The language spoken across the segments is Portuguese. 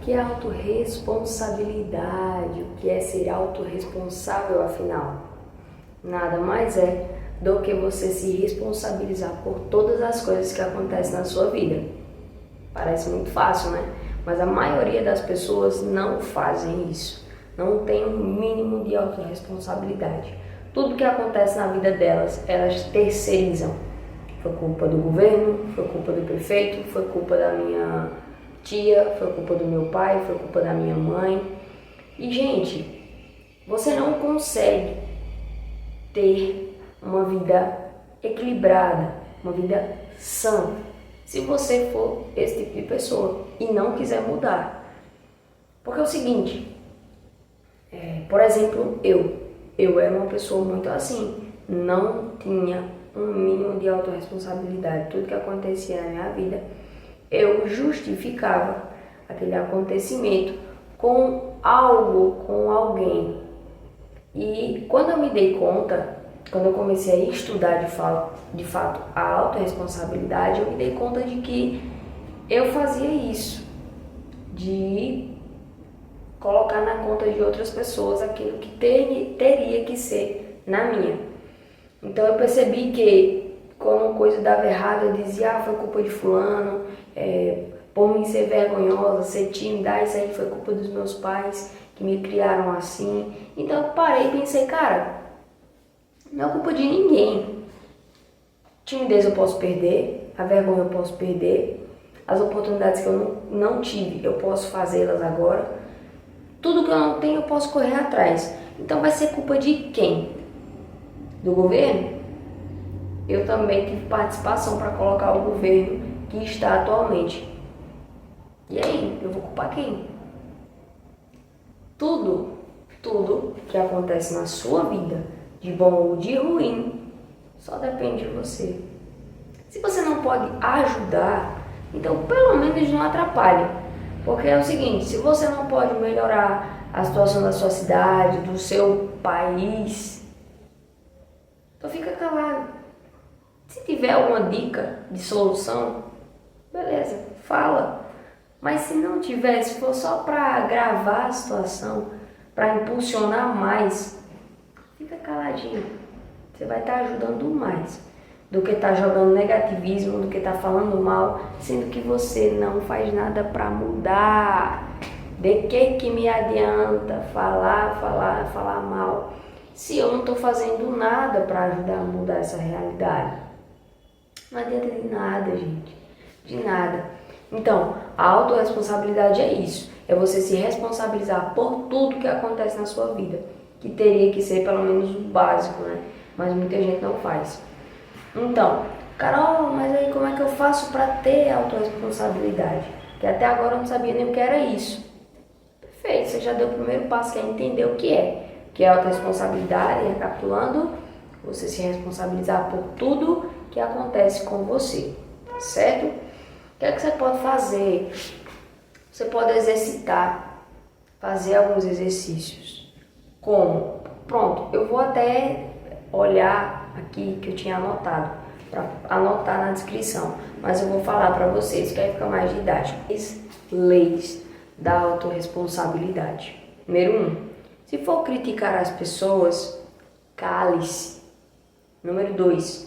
que é autorresponsabilidade? O que é ser autorresponsável, afinal? Nada mais é do que você se responsabilizar por todas as coisas que acontecem na sua vida. Parece muito fácil, né? Mas a maioria das pessoas não fazem isso. Não tem um mínimo de autorresponsabilidade. Tudo que acontece na vida delas, elas terceirizam. Foi culpa do governo, foi culpa do prefeito, foi culpa da minha tia, foi culpa do meu pai, foi culpa da minha mãe. E, gente, você não consegue ter uma vida equilibrada, uma vida sã, se você for esse tipo de pessoa e não quiser mudar. Porque é o seguinte, por exemplo, eu era uma pessoa muito assim, não tinha um mínimo de autorresponsabilidade. Tudo que acontecia na minha vida, eu justificava aquele acontecimento com algo, com alguém. E quando eu me dei conta, quando eu comecei a estudar de fato a autorresponsabilidade, eu me dei conta de que eu fazia isso, de colocar na conta de outras pessoas aquilo que teria que ser na minha. Então eu percebi que quando coisa dava errado, eu dizia, foi culpa de fulano, por mim ser vergonhosa, ser tímida, isso aí foi culpa dos meus pais que me criaram assim. Então eu parei e pensei, cara, não é culpa de ninguém. Timidez eu posso perder, a vergonha eu posso perder, as oportunidades que eu não tive, eu posso fazê-las agora. Tudo que eu não tenho, eu posso correr atrás. Então vai ser culpa de quem? Do governo? Eu também tive participação para colocar o governo que está atualmente. E aí, eu vou culpar quem? Tudo que acontece na sua vida, de bom ou de ruim, só depende de você. Se você não pode ajudar, então pelo menos não atrapalhe. Porque é o seguinte, se você não pode melhorar a situação da sua cidade, do seu país, então fica calado. Se tiver alguma dica de solução, beleza, fala. Mas se não tiver, se for só para agravar a situação, para impulsionar mais, fica caladinho. Você vai estar ajudando mais do que estar jogando negativismo, do que estar falando mal, sendo que você não faz nada para mudar. De que me adianta falar mal, se eu não estou fazendo nada para ajudar a mudar essa realidade? Não adianta de nada, gente, de nada. Então, a autorresponsabilidade é isso, é você se responsabilizar por tudo que acontece na sua vida, que teria que ser pelo menos o básico, né? Mas muita gente não faz. Então, Carol, mas aí como é que eu faço para ter autorresponsabilidade? Que até agora eu não sabia nem o que era isso. Perfeito, você já deu o primeiro passo, que é entender o que é. Que é autorresponsabilidade, recapitulando, você se responsabilizar por tudo que acontece com você, certo? O que é que você pode fazer? Você pode exercitar, fazer alguns exercícios. Como? Pronto, eu vou até olhar aqui que eu tinha anotado, para anotar na descrição, mas eu vou falar para vocês, que aí fica mais didático. Leis da autorresponsabilidade. Número 1. Se for criticar as pessoas, cale-se. Número 2.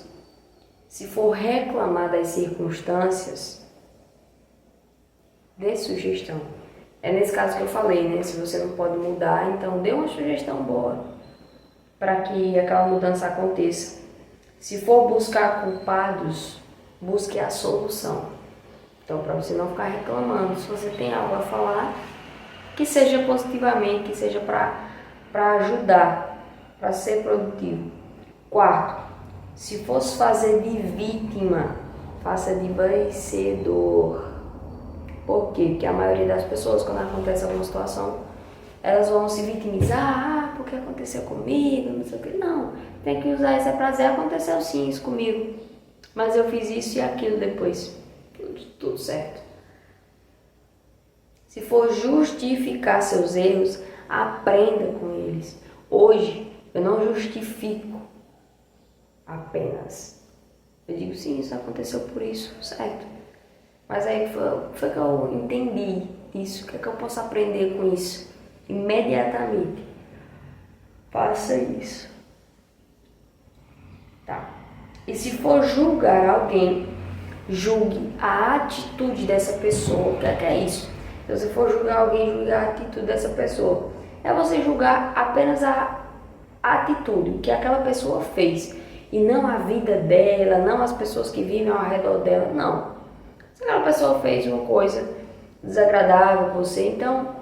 Se for reclamar das circunstâncias, dê sugestão. É nesse caso que eu falei, né? Se você não pode mudar, então dê uma sugestão boa para que aquela mudança aconteça. Se for buscar culpados, busque a solução. Então, para você não ficar reclamando, se você tem algo a falar, que seja positivamente, que seja para ajudar, para ser produtivo. 4. Se fosse fazer de vítima, faça de vencedor. Por quê? Porque a maioria das pessoas, quando acontece alguma situação, elas vão se vitimizar, porque aconteceu comigo, não sei o que. Não, tem que usar essa frase, aconteceu sim isso comigo, mas eu fiz isso e aquilo depois. Tudo certo. Se for justificar seus erros, aprenda com eles. Hoje, eu não justifico apenas. Eu digo, sim, isso aconteceu por isso, certo? Mas aí foi que eu entendi isso? O que é que eu posso aprender com isso? Imediatamente. Faça isso. Tá? E se for julgar alguém, julgue a atitude dessa pessoa. O que é isso? Se você for julgar alguém, julgue a atitude dessa pessoa. É você julgar apenas a atitude, o que aquela pessoa fez. E não a vida dela, não as pessoas que vivem ao redor dela, não. Se aquela pessoa fez uma coisa desagradável com você, então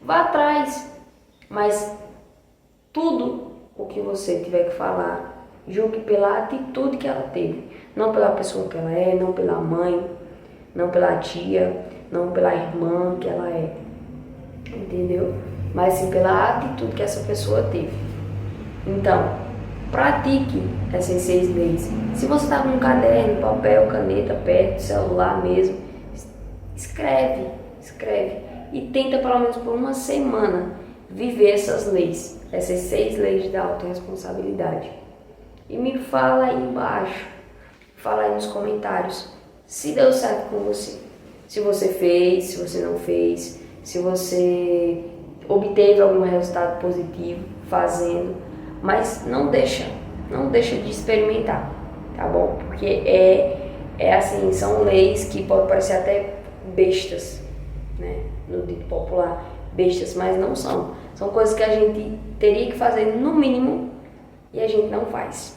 vá atrás. Mas tudo o que você tiver que falar, julgue pela atitude que ela teve. Não pela pessoa que ela é, não pela mãe, não pela tia, não pela irmã que ela é. Entendeu? Mas sim pela atitude que essa pessoa teve. Então, pratique essas 6 leis. Se você está com um caderno, papel, caneta perto, celular mesmo, escreve. E tenta pelo menos por uma semana viver essas leis, essas 6 leis da autorresponsabilidade. E me fala aí embaixo, fala aí nos comentários, se deu certo com você. Se você fez, se você não fez, se você obteve algum resultado positivo fazendo, mas não deixa de experimentar, tá bom? Porque é assim, são leis que podem parecer até bestas, né? No dito popular, bestas, mas não são. São coisas que a gente teria que fazer no mínimo e a gente não faz.